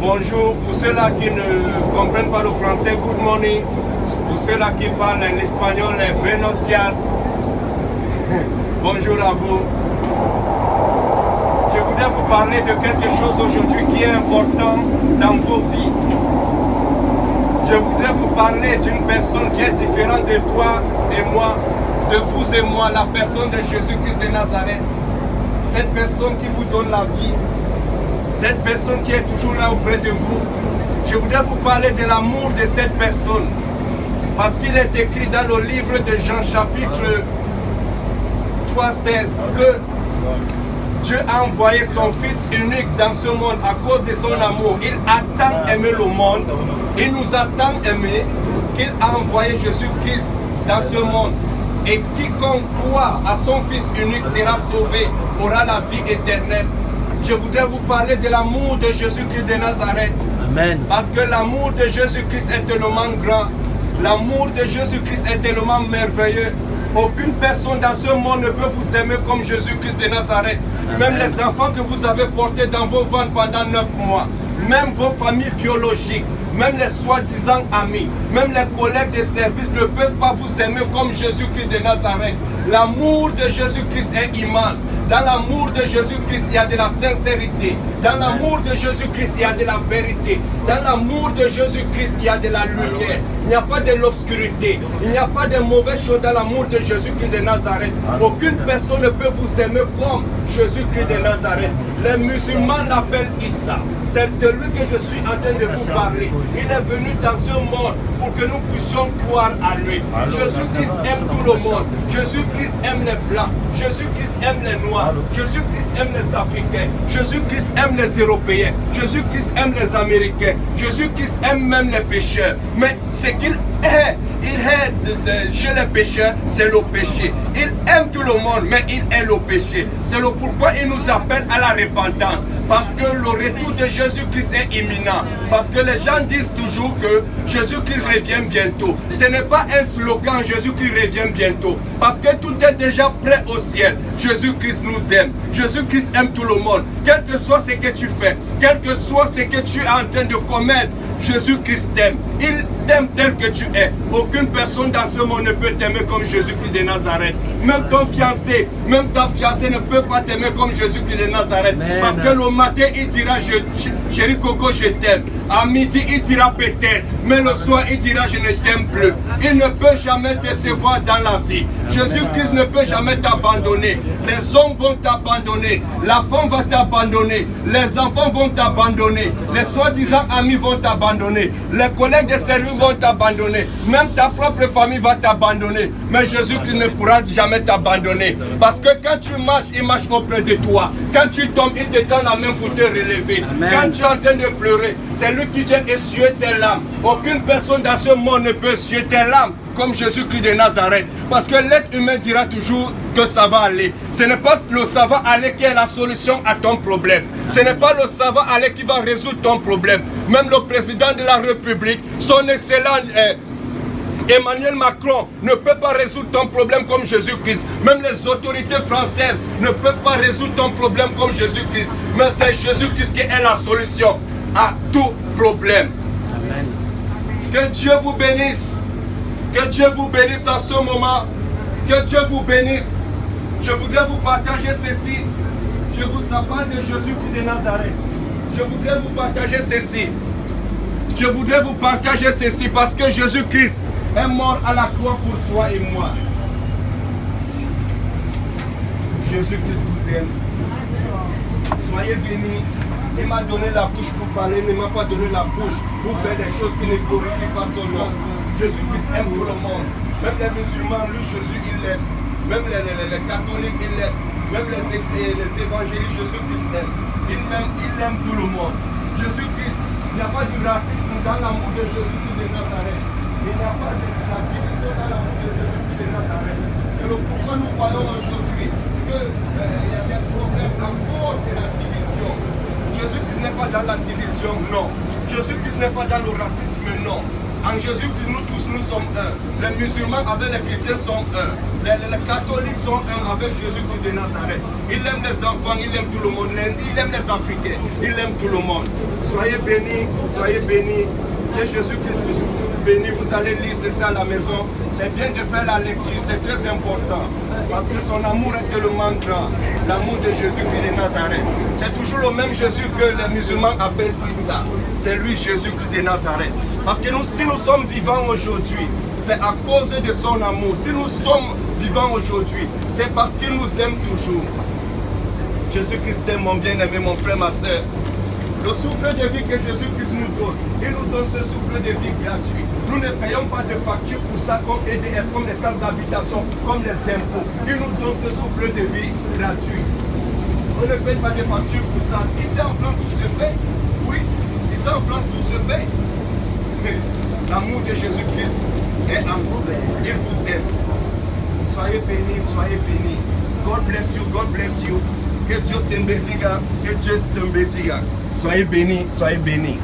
Bonjour. Pour ceux-là qui ne comprennent pas le français, good morning. Pour ceux-là qui parlent l'espagnol, buenos días. Bonjour à vous. Je voudrais vous parler de quelque chose aujourd'hui qui est important dans vos vies. Je voudrais vous parler d'une personne qui est différente de toi et moi, de vous et moi, la personne de Jésus-Christ de Nazareth. Cette personne qui vous donne la vie, cette personne qui est toujours là auprès de vous. Je voudrais vous parler de l'amour de cette personne. Parce qu'il est écrit dans le livre de Jean chapitre 3,16 que Dieu a envoyé son Fils unique dans ce monde à cause de son amour. Il a tant aimé le monde, il nous a tant aimé qu'il a envoyé Jésus-Christ dans ce monde. Et quiconque croit à son Fils unique sera sauvé, aura la vie éternelle. Je voudrais vous parler de l'amour de Jésus-Christ de Nazareth. Amen. Parce que l'amour de Jésus-Christ est tellement grand. L'amour de Jésus-Christ est tellement merveilleux. Aucune personne dans ce monde ne peut vous aimer comme Jésus-Christ de Nazareth. Amen. Même les enfants que vous avez portés dans vos ventres pendant 9 mois. Même vos familles biologiques. Même les soi-disant amis. Même les collègues de service ne peuvent pas vous aimer comme Jésus-Christ de Nazareth. L'amour de Jésus-Christ est immense. Dans l'amour de Jésus-Christ, il y a de la sincérité. Dans l'amour de Jésus-Christ, il y a de la vérité. Dans l'amour de Jésus-Christ, il y a de la lumière. Il n'y a pas de l'obscurité. Il n'y a pas de mauvaises choses dans l'amour de Jésus-Christ de Nazareth. Aucune personne ne peut vous aimer comme Jésus-Christ de Nazareth. Les musulmans l'appellent Issa. C'est de lui que je suis en train de vous parler. Il est venu dans ce monde pour que nous puissions croire à lui. Jésus-Christ aime tout le monde. Jésus-Christ aime les blancs. Jésus-Christ aime les noirs. Jésus-Christ aime les Africains. Jésus-Christ aime les Européens. Jésus-Christ aime les Américains. Jésus-Christ aime même les pécheurs. Mais ce qu'il est, chez les pécheurs, c'est le péché. Il aime tout le monde, mais il est le péché. C'est le pourquoi il nous appelle à la repentance. Parce que le retour de Jésus-Christ est imminent. Parce que les gens disent toujours que Jésus-Christ revient bientôt. Ce n'est pas un slogan, Jésus-Christ revient bientôt. Parce que tout est déjà prêt au ciel. Jésus-Christ nous aime. Jésus-Christ aime tout le monde. Quel que soit ce que tu fais, quel que soit ce que tu es en train de commettre, Jésus-Christ t'aime. Il t'aime tel que tu es. Aucune personne dans ce monde ne peut t'aimer comme Jésus-Christ de Nazareth. Même ton fiancé, même ta fiancée ne peut pas t'aimer comme Jésus-Christ de Nazareth. Amen. Parce que le matin, il dira, chérie Coco, je t'aime. À midi, il dira peut-être. Mais le soir, il dira, je ne t'aime plus. Il ne peut jamais te décevoir dans la vie. Jésus-Christ ne peut jamais t'abandonner. Les hommes vont t'abandonner. La femme va t'abandonner. Les enfants vont t'abandonner. Les soi-disant amis vont t'abandonner. Les collègues de service vont t'abandonner. Même ta propre famille va t'abandonner. Mais Jésus-Christ ne pourra jamais t'abandonner. Parce que quand tu marches, il marche auprès de toi. Quand tu tombes, il te tend la main pour te relever. Amen. Quand tu es en train de pleurer, c'est lui qui vient essuyer tes larmes. Aucune personne dans ce monde ne peut essuyer tes larmes comme Jésus-Christ de Nazareth. Parce que l'être humain dira toujours que ça va aller. Ce n'est pas le ça va aller qui est la solution à ton problème. Ce n'est pas le ça va aller qui va résoudre ton problème. Même le président de la République, son excellent Emmanuel Macron ne peut pas résoudre ton problème comme Jésus-Christ. Même les autorités françaises ne peuvent pas résoudre ton problème comme Jésus-Christ. Mais c'est Jésus-Christ qui est la solution à tout problème. Amen. Que Dieu vous bénisse. Que Dieu vous bénisse en ce moment. Que Dieu vous bénisse. Je voudrais vous partager ceci. Je vous parle de Jésus-Christ de Nazareth. Je voudrais vous partager ceci. Je voudrais vous partager ceci parce que Jésus-Christ est mort à la croix pour toi et moi. Jésus-Christ vous aime. Soyez bénis. Il m'a donné la bouche pour parler, il ne m'a pas donné la bouche pour faire des choses qui ne glorifient pas son nom. Jésus-Christ aime tout le monde. Même les musulmans, lui, Jésus, il l'aime. Même les catholiques, il l'aime. Même les évangélistes, Jésus-Christ aime. Il aime tout le monde. Jésus-Christ, il n'y a pas du racisme dans l'amour de Jésus-Christ de Nazareth. Il n'y a pas de la division dans l'amour de Jésus-Christ de Nazareth. C'est le pourquoi nous voyons aujourd'hui qu'il y a des problèmes à cause de la division. Jésus-Christ n'est pas dans la division, non. Jésus-Christ n'est pas dans le racisme, non. En Jésus-Christ, nous tous, nous sommes un. Les musulmans avec les chrétiens sont un. Les catholiques sont un avec Jésus-Christ de Nazareth. Il aime les enfants, il aime tout le monde. Il aime les Africains, il aime tout le monde. Soyez bénis, soyez bénis. Que Jésus-Christ puisse vous bénir. Vous allez lire ça à la maison. C'est bien de faire la lecture, c'est très important. Parce que son amour est tellement grand. L'amour de Jésus-Christ de Nazareth. C'est toujours le même Jésus que les musulmans appellent Issa. C'est lui Jésus-Christ de Nazareth. Parce que nous, si nous sommes vivants aujourd'hui, c'est à cause de son amour. Si nous sommes vivants aujourd'hui, c'est parce qu'il nous aime toujours. Jésus-Christ est mon bien-aimé, mon frère, ma soeur. Le souffle de vie que Jésus-Christ nous donne, il nous donne ce souffle de vie gratuit. Nous ne payons pas de facture pour ça comme EDF, comme les taxes d'habitation, comme les impôts. Il nous donne ce souffle de vie gratuit. On ne paye pas de facture pour ça. Ici en France, tout se paye. Oui, ici en France, tout se paye. Mais l'amour de Jésus-Christ est en vous. Il vous aime. Soyez bénis, soyez bénis. God bless you, God bless you. Que Dieu te bénisse, que Dieu te bénisse. Soyez bénis, soyez bénis.